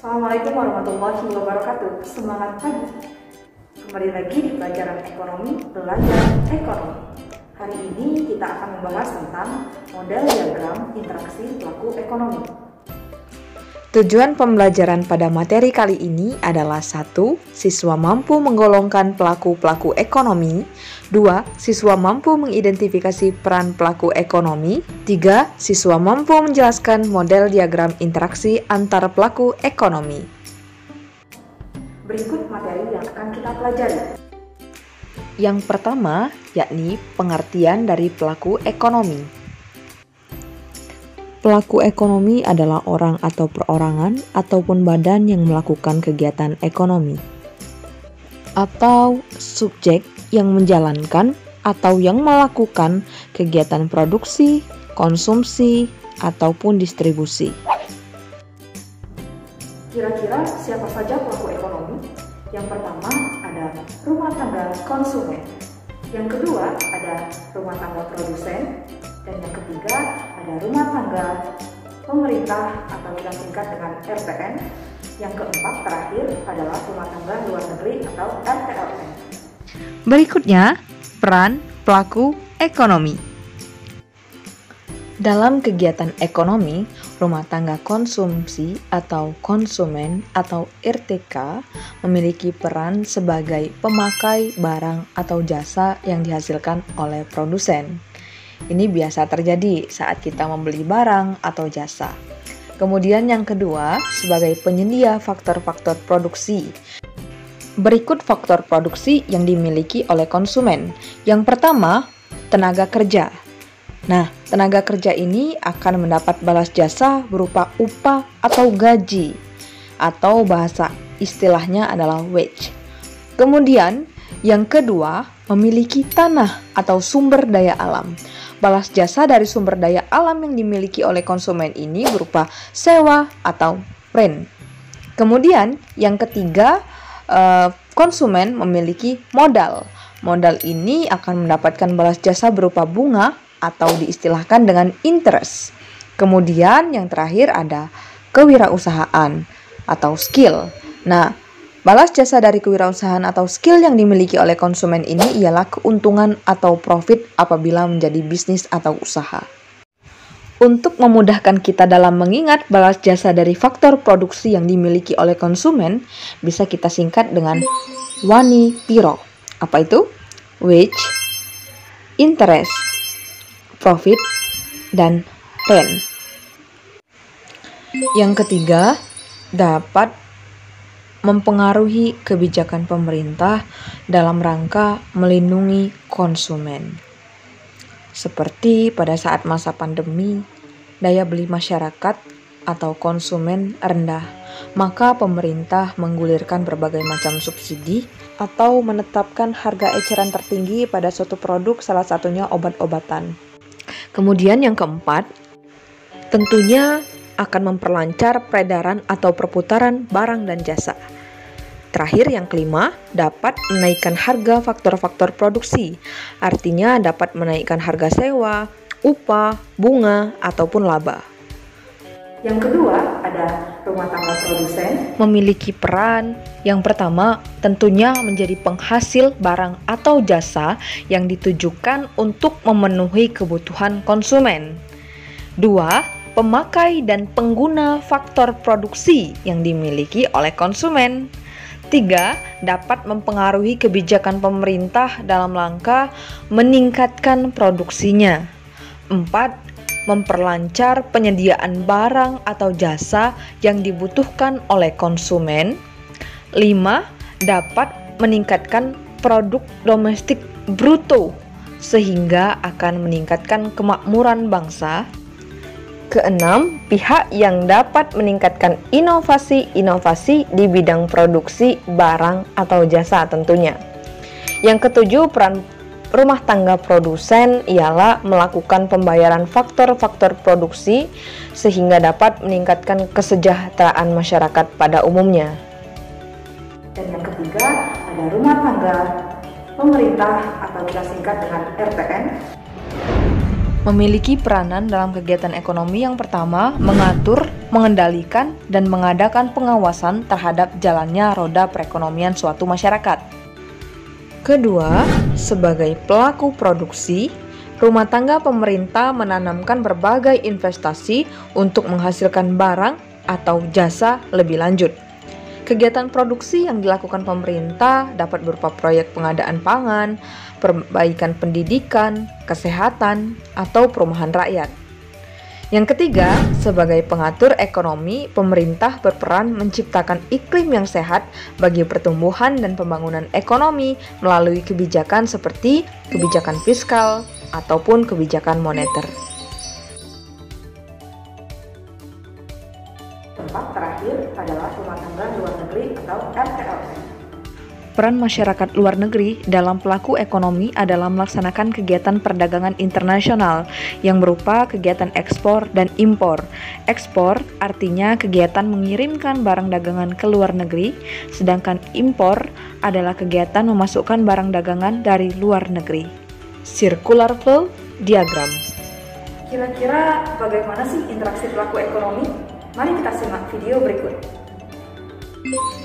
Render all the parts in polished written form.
Assalamualaikum warahmatullahi wabarakatuh. Semangat pagi. Kembali lagi di pelajaran ekonomi, belajar ekonomi. Hari ini kita akan membahas tentang model diagram interaksi pelaku ekonomi. Tujuan pembelajaran pada materi kali ini adalah 1. Siswa mampu menggolongkan pelaku-pelaku ekonomi. 2. Siswa mampu mengidentifikasi peran pelaku ekonomi. 3. Siswa mampu menjelaskan model diagram interaksi antar pelaku ekonomi. Berikut materi yang akan kita pelajari. Yang pertama, yakni pengertian dari pelaku ekonomi. Pelaku ekonomi adalah orang atau perorangan ataupun badan yang melakukan kegiatan ekonomi, atau subjek yang menjalankan atau yang melakukan kegiatan produksi, konsumsi, ataupun distribusi. Kira-kira siapa saja pelaku ekonomi? Yang pertama ada rumah tangga konsumen, yang kedua ada rumah tangga produsen, dan yang ketiga ada rumah tangga pemerintah atau kita singkat dengan RTN. Yang keempat terakhir adalah rumah tangga luar negeri atau RTLN. Berikutnya, peran pelaku ekonomi. Dalam kegiatan ekonomi, rumah tangga konsumsi atau konsumen atau RTK memiliki peran sebagai pemakai barang atau jasa yang dihasilkan oleh produsen. Ini biasa terjadi saat kita membeli barang atau jasa. Kemudian yang kedua, sebagai penyedia faktor-faktor produksi. Berikut faktor produksi yang dimiliki oleh konsumen. Yang pertama, tenaga kerja. Nah, tenaga kerja ini akan mendapat balas jasa berupa upah atau gaji, atau bahasa istilahnya adalah wage. Kemudian, yang kedua, memiliki tanah atau sumber daya alam. Balas jasa dari sumber daya alam yang dimiliki oleh konsumen ini berupa sewa atau rent. Kemudian yang ketiga, konsumen memiliki modal. Modal ini akan mendapatkan balas jasa berupa bunga atau diistilahkan dengan interest. Kemudian yang terakhir ada kewirausahaan atau skill. Nah, balas jasa dari kewirausahaan atau skill yang dimiliki oleh konsumen ini ialah keuntungan atau profit apabila menjadi bisnis atau usaha. Untuk memudahkan kita dalam mengingat balas jasa dari faktor produksi yang dimiliki oleh konsumen, bisa kita singkat dengan WANI PIRO. Apa itu? Wage, interest, profit, dan rent. Yang ketiga, dapat mempengaruhi kebijakan pemerintah dalam rangka melindungi konsumen. Seperti pada saat masa pandemi, daya beli masyarakat atau konsumen rendah, maka pemerintah menggulirkan berbagai macam subsidi atau menetapkan harga eceran tertinggi pada suatu produk, salah satunya obat-obatan. Kemudian yang keempat, tentunya akan memperlancar peredaran atau perputaran barang dan jasa. Terakhir yang kelima, dapat menaikkan harga faktor-faktor produksi. Artinya dapat menaikkan harga sewa, upah, bunga, ataupun laba. Yang kedua ada rumah tangga produsen. Memiliki peran yang pertama tentunya menjadi penghasil barang atau jasa yang ditujukan untuk memenuhi kebutuhan konsumen. 2. Pemakai dan pengguna faktor produksi yang dimiliki oleh konsumen. 3. Dapat mempengaruhi kebijakan pemerintah dalam rangka meningkatkan produksinya. 4. Memperlancar penyediaan barang atau jasa yang dibutuhkan oleh konsumen. 5. Dapat meningkatkan produk domestik bruto sehingga akan meningkatkan kemakmuran bangsa. Keenam, pihak yang dapat meningkatkan inovasi-inovasi di bidang produksi barang atau jasa tentunya. Yang ketujuh, peran rumah tangga produsen ialah melakukan pembayaran faktor-faktor produksi sehingga dapat meningkatkan kesejahteraan masyarakat pada umumnya. Dan yang ketiga ada rumah tangga pemerintah atau kita singkat dengan RTN. memiliki peranan dalam kegiatan ekonomi yang pertama mengatur, mengendalikan, dan mengadakan pengawasan terhadap jalannya roda perekonomian suatu masyarakat. Kedua, sebagai pelaku produksi, rumah tangga pemerintah menanamkan berbagai investasi untuk menghasilkan barang atau jasa lebih lanjut. Kegiatan produksi yang dilakukan pemerintah dapat berupa proyek pengadaan pangan, perbaikan pendidikan, kesehatan, atau perumahan rakyat. Yang ketiga, sebagai pengatur ekonomi, pemerintah berperan menciptakan iklim yang sehat bagi pertumbuhan dan pembangunan ekonomi melalui kebijakan seperti kebijakan fiskal ataupun kebijakan moneter. Tempat terakhir adalah rumah tangga luar negeri atau RTLN. Peran masyarakat luar negeri dalam pelaku ekonomi adalah melaksanakan kegiatan perdagangan internasional yang berupa kegiatan ekspor dan impor. Ekspor artinya kegiatan mengirimkan barang dagangan ke luar negeri, sedangkan impor adalah kegiatan memasukkan barang dagangan dari luar negeri. Circular flow diagram. Kira-kira bagaimana sih interaksi pelaku ekonomi? Mari kita simak video berikut.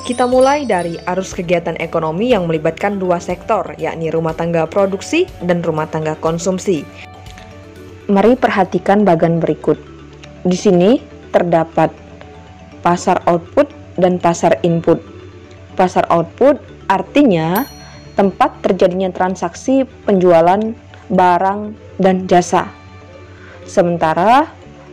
Kita mulai dari arus kegiatan ekonomi yang melibatkan dua sektor, yakni rumah tangga produksi dan rumah tangga konsumsi. Mari perhatikan bagian berikut. Di sini terdapat pasar output dan pasar input. Pasar output artinya tempat terjadinya transaksi penjualan barang dan jasa. Sementara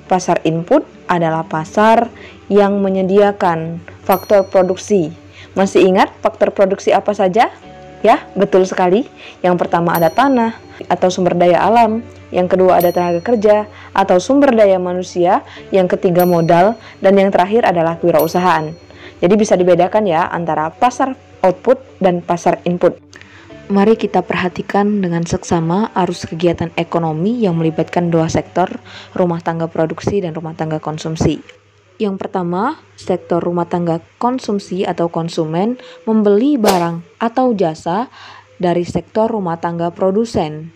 pasar input adalah pasar yang menyediakan faktor produksi. Masih ingat faktor produksi apa saja? Ya, betul sekali. Yang pertama ada tanah atau sumber daya alam, yang kedua ada tenaga kerja atau sumber daya manusia, yang ketiga modal, dan yang terakhir adalah kewirausahaan. Jadi bisa dibedakan ya antara pasar output dan pasar input. Mari kita perhatikan dengan seksama arus kegiatan ekonomi yang melibatkan dua sektor, rumah tangga produksi dan rumah tangga konsumsi. Yang pertama, sektor rumah tangga konsumsi atau konsumen membeli barang atau jasa dari sektor rumah tangga produsen.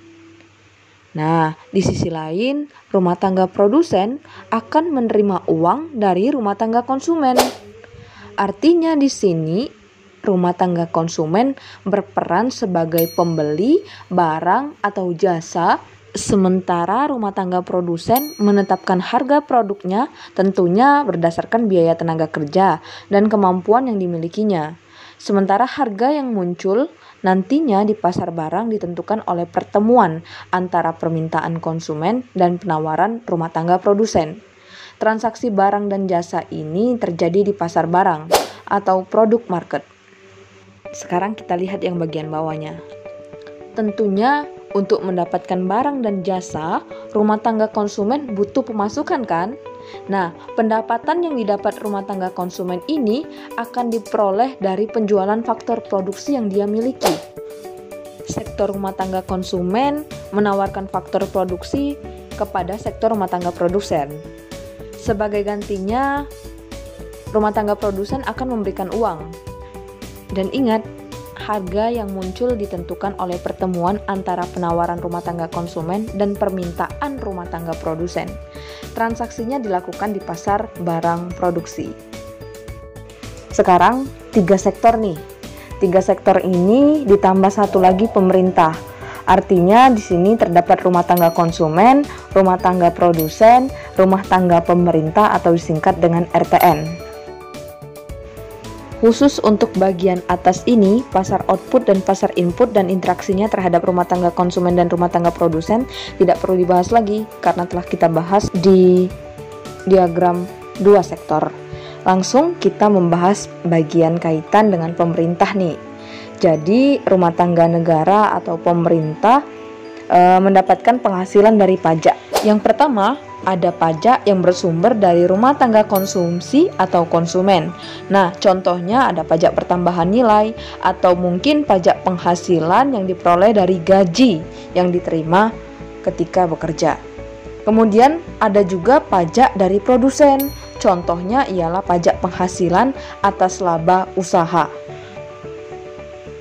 Nah, di sisi lain, rumah tangga produsen akan menerima uang dari rumah tangga konsumen. Artinya di sini, rumah tangga konsumen berperan sebagai pembeli barang atau jasa, sementara rumah tangga produsen menetapkan harga produknya tentunya berdasarkan biaya tenaga kerja dan kemampuan yang dimilikinya. Sementara harga yang muncul nantinya di pasar barang ditentukan oleh pertemuan antara permintaan konsumen dan penawaran rumah tangga produsen. Transaksi barang dan jasa ini terjadi di pasar barang atau product market. Sekarang kita lihat yang bagian bawahnya. Tentunya untuk mendapatkan barang dan jasa, rumah tangga konsumen butuh pemasukan kan? Nah, pendapatan yang didapat rumah tangga konsumen ini akan diperoleh dari penjualan faktor produksi yang dia miliki. Sektor rumah tangga konsumen menawarkan faktor produksi kepada sektor rumah tangga produsen. Sebagai gantinya, rumah tangga produsen akan memberikan uang. Dan ingat, harga yang muncul ditentukan oleh pertemuan antara penawaran rumah tangga konsumen dan permintaan rumah tangga produsen. Transaksinya dilakukan di pasar barang produksi. Sekarang 3 sektor nih. 3 sektor ini ditambah satu lagi pemerintah. Artinya di sini terdapat rumah tangga konsumen, rumah tangga produsen, rumah tangga pemerintah atau disingkat dengan RTN. Khusus untuk bagian atas ini, pasar output dan pasar input dan interaksinya terhadap rumah tangga konsumen dan rumah tangga produsen tidak perlu dibahas lagi karena telah kita bahas di diagram 2 sektor. Langsung kita membahas bagian kaitan dengan pemerintah nih. Jadi rumah tangga negara atau pemerintah mendapatkan penghasilan dari pajak. Yang pertama, ada pajak yang bersumber dari rumah tangga konsumsi atau konsumen. Nah, contohnya ada pajak pertambahan nilai atau mungkin pajak penghasilan yang diperoleh dari gaji yang diterima ketika bekerja. Kemudian ada juga pajak dari produsen. Contohnya ialah pajak penghasilan atas laba usaha.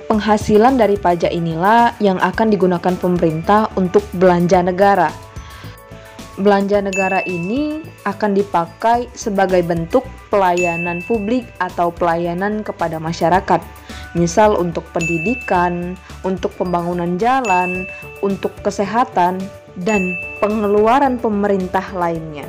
Penghasilan dari pajak inilah yang akan digunakan pemerintah untuk belanja negara. Belanja negara ini akan dipakai sebagai bentuk pelayanan publik atau pelayanan kepada masyarakat. Misal untuk pendidikan, untuk pembangunan jalan, untuk kesehatan, dan pengeluaran pemerintah lainnya.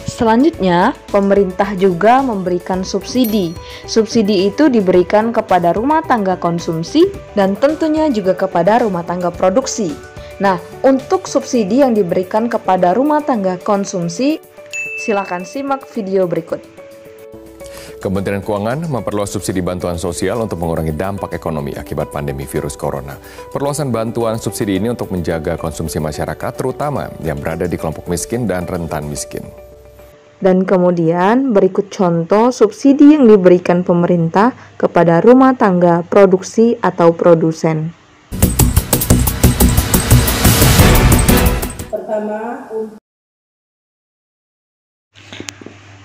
Selanjutnya, pemerintah juga memberikan subsidi. Subsidi itu diberikan kepada rumah tangga konsumsi dan tentunya juga kepada rumah tangga produksi. Nah, untuk subsidi yang diberikan kepada rumah tangga konsumsi, silakan simak video berikut. Kementerian Keuangan memperluas subsidi bantuan sosial untuk mengurangi dampak ekonomi akibat pandemi virus corona. Perluasan bantuan subsidi ini untuk menjaga konsumsi masyarakat, terutama yang berada di kelompok miskin dan rentan miskin. Dan kemudian berikut contoh subsidi yang diberikan pemerintah kepada rumah tangga produksi atau produsen.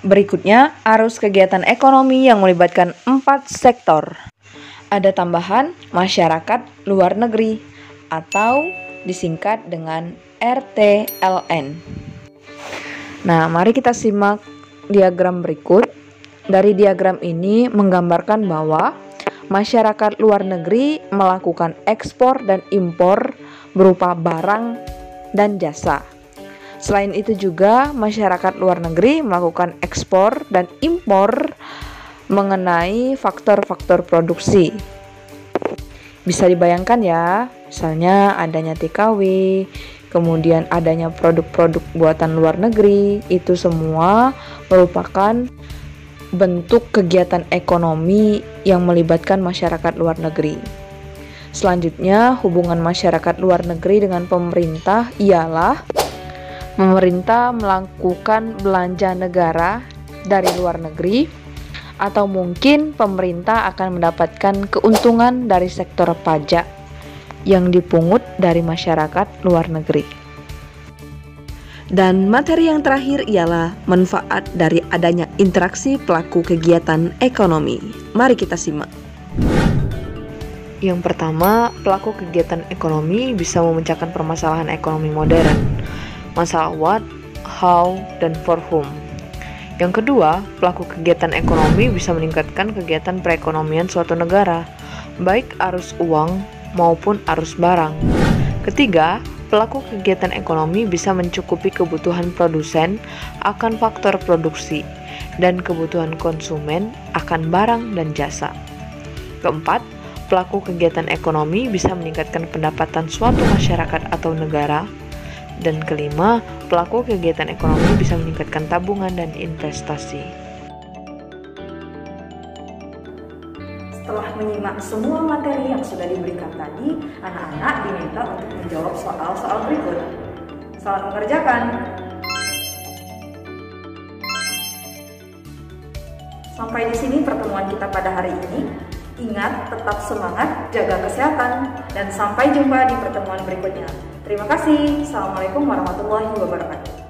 Berikutnya, arus kegiatan ekonomi yang melibatkan 4 sektor. Ada tambahan masyarakat luar negeri atau disingkat dengan RTLN. Nah, mari kita simak diagram berikut. Dari diagram ini menggambarkan bahwa masyarakat luar negeri melakukan ekspor dan impor berupa barang dan jasa. Selain itu juga masyarakat luar negeri melakukan ekspor dan impor mengenai faktor-faktor produksi. Bisa dibayangkan ya, misalnya adanya TKW, kemudian adanya produk-produk buatan luar negeri, itu semua merupakan bentuk kegiatan ekonomi yang melibatkan masyarakat luar negeri. Selanjutnya, hubungan masyarakat luar negeri dengan pemerintah ialah pemerintah melakukan belanja negara dari luar negeri, atau mungkin pemerintah akan mendapatkan keuntungan dari sektor pajak yang dipungut dari masyarakat luar negeri. Dan materi yang terakhir ialah manfaat dari adanya interaksi pelaku kegiatan ekonomi. Mari kita simak. Yang pertama, pelaku kegiatan ekonomi bisa memecahkan permasalahan ekonomi modern. Masalah what, how, dan for whom. Yang kedua, pelaku kegiatan ekonomi bisa meningkatkan kegiatan perekonomian suatu negara, baik arus uang maupun arus barang. Ketiga, pelaku kegiatan ekonomi bisa mencukupi kebutuhan produsen akan faktor produksi dan kebutuhan konsumen akan barang dan jasa. Keempat, pelaku kegiatan ekonomi bisa meningkatkan pendapatan suatu masyarakat atau negara. Dan kelima, pelaku kegiatan ekonomi bisa meningkatkan tabungan dan investasi. Setelah menyimak semua materi yang sudah diberikan tadi, anak-anak diminta untuk menjawab soal-soal berikut. Selamat mengerjakan. Sampai di sini pertemuan kita pada hari ini. Ingat, tetap semangat, jaga kesehatan, dan sampai jumpa di pertemuan berikutnya. Terima kasih. Assalamualaikum warahmatullahi wabarakatuh.